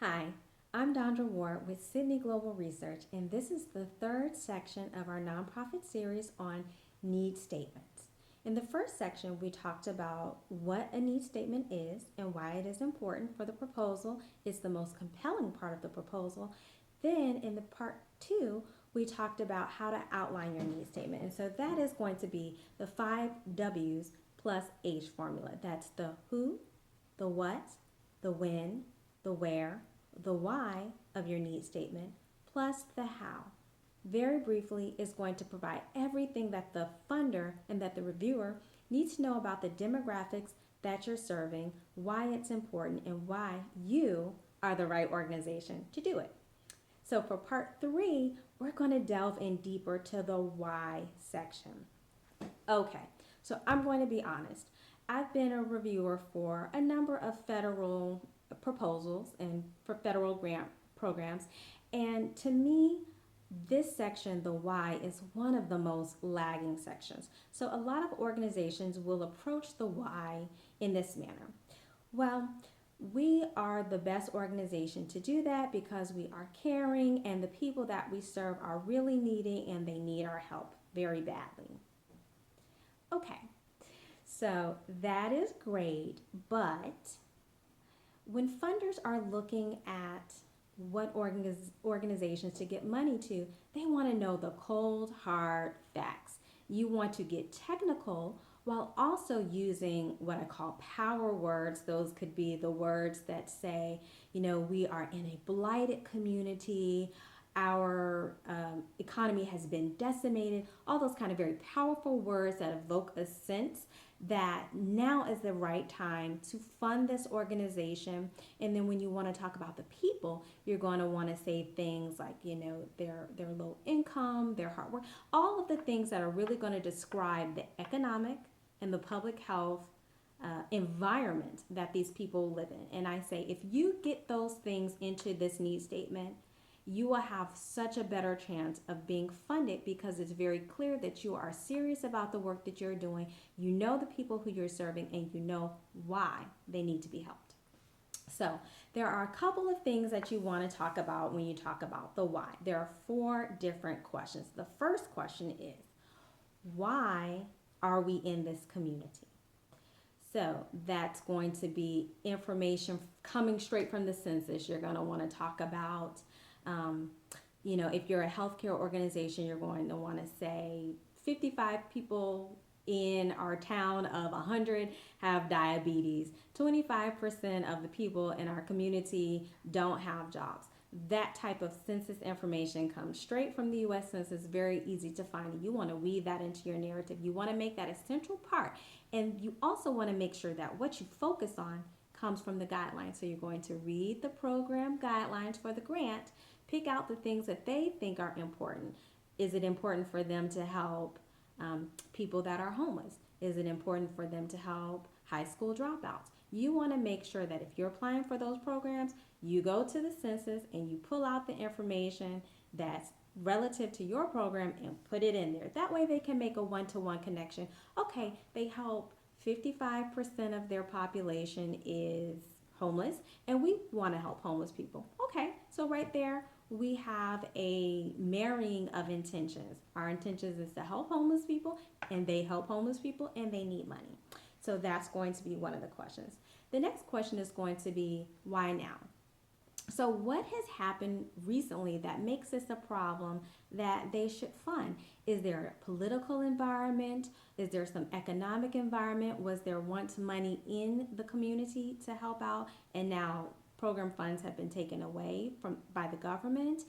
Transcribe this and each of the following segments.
Hi, I'm Dondra Ward with Sydney Global Research, and this is the third section of our nonprofit series on need statements. In the first section, we talked about what a need statement is and why it is important for the proposal. It's the most compelling part of the proposal. Then, in the part two, we talked about how to outline your need statement. And so that is going to be the 5 W's plus H formula. That's the who, the what, the when, the where, the why of your need statement, plus the how. Very briefly, is going to provide everything that the funder and that the reviewer needs to know about the demographics that you're serving, why it's important, and why you are the right organization to do it. So for part three, we're going to delve in deeper to the why section. Okay, so I'm going to be honest. I've been a reviewer for a number of federal proposals and for federal grant programs, and to me, this section, the why, is one of the most lagging sections. So a lot of organizations will approach the why in this manner. Well, we are the best organization to do that because we are caring and the people that we serve are really needy and they need our help very badly. Okay, so that is great, but when funders are looking at what organizations to get money to, they want to know the cold, hard facts. You want to get technical while also using what I call power words. Those could be the words that say, we are in a blighted community, our economy has been decimated, all those kind of very powerful words that evoke a sense that now is the right time to fund this organization. And then when you want to talk about the people, you're going to want to say things like, their low income, their hard work, all of the things that are really going to describe the economic and the public health environment that these people live in. And I say, if you get those things into this need statement, you will have such a better chance of being funded because it's very clear that you are serious about the work that you're doing. You know the people who you're serving and you know why they need to be helped. So there are a couple of things that you want to talk about when you talk about the why. There are 4 different questions. The first question is, why are we in this community? So that's going to be information coming straight from the census. You're going to want to talk about um, if you're a healthcare organization, you're going to want to say 55 people in our town of 100 have diabetes. 25% of the people in our community don't have jobs. That type of census information comes straight from the U.S. Census, very easy to find. You want to weave that into your narrative. You want to make that a central part. And you also want to make sure that what you focus on comes from the guidelines. So you're going to read the program guidelines for the grant, pick out the things that they think are important. Is it important for them to help people that are homeless? Is it important for them to help high school dropouts? You want to make sure that if you're applying for those programs, you go to the census and you pull out the information that's relative to your program and put it in there. That way they can make a one-to-one connection. Okay, they help 55% of their population is homeless and we want to help homeless people. Okay, so right there we have a marrying of intentions. Our intentions is to help homeless people and they help homeless people and they need money. So that's going to be one of the questions. The next question is going to be, why now? So what has happened recently that makes this a problem that they should fund? Is there a political environment? Is there some economic environment? Was there once money in the community to help out and now program funds have been taken away by the government?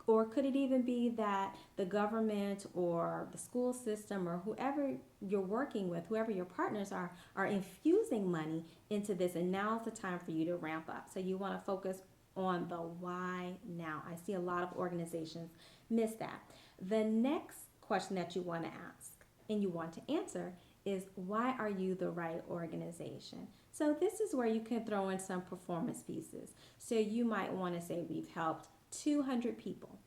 Or could it even be that the government or the school system or whoever you're working with, whoever your partners are infusing money into this and now's the time for you to ramp up. So you want to focus on the why now. I see a lot of organizations miss that. The next question that you want to ask and you want to answer is, why are you the right organization? So this is where you can throw in some performance pieces. So you might want to say, we've helped 200 people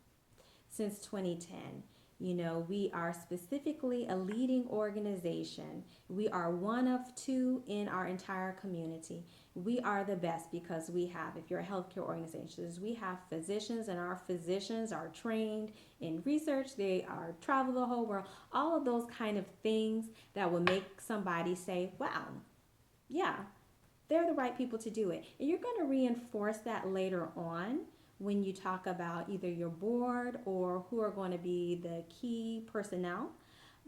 since 2010. We are specifically a leading organization. We are one of 2 in our entire community. we are the best because we have, if you're a healthcare organization, we have physicians, and our physicians are trained in research. They are travel the whole world. All of those kind of things that will make somebody say, wow, yeah, they're the right people to do it. And you're going to reinforce that later on when you talk about either your board or who are going to be the key personnel.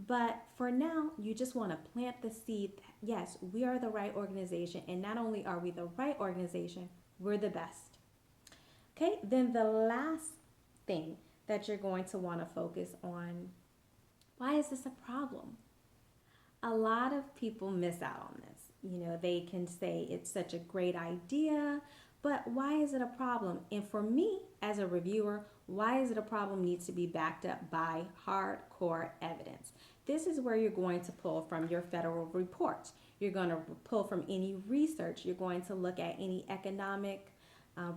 But for now, you just want to plant the seed that, yes, we are the right organization. And not only are we the right organization, we're the best. Okay, then the last thing that you're going to want to focus on, why is this a problem? A lot of people miss out on this. They can say it's such a great idea, but why is it a problem? And for me, as a reviewer, why is it a problem needs to be backed up by hardcore evidence. This is where you're going to pull from your federal reports. You're going to pull from any research. You're going to look at any economic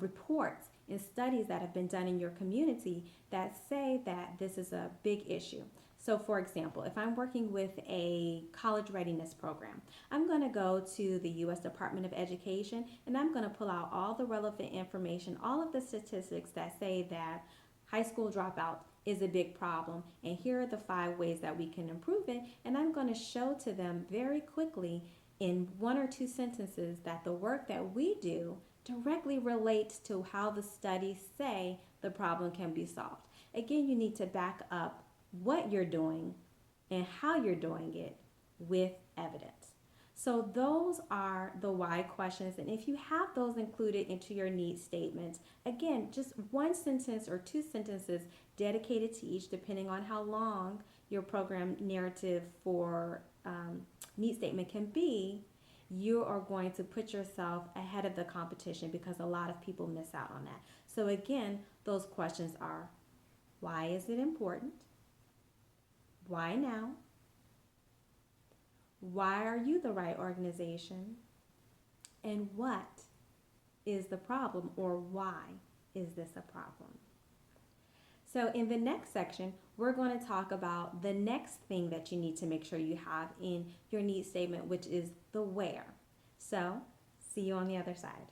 reports and studies that have been done in your community that say that this is a big issue. So for example, if I'm working with a college readiness program, I'm going to go to the U.S. Department of Education and I'm going to pull out all the relevant information, all of the statistics that say that high school dropout is a big problem, and here are the 5 ways that we can improve it. And I'm going to show to them very quickly in 1 or 2 sentences that the work that we do directly relates to how the studies say the problem can be solved. Again, you need to back up what you're doing and how you're doing it with evidence. So those are the why questions, and if you have those included into your needs statements, again, just 1 sentence or 2 sentences dedicated to each, depending on how long your program narrative for needs statement can be, you are going to put yourself ahead of the competition because a lot of people miss out on that. So again, those questions are, why is it important? Why now? Why are you the right organization? And what is the problem, or why is this a problem? So in the next section, we're going to talk about the next thing that you need to make sure you have in your needs statement, which is the where. So see you on the other side.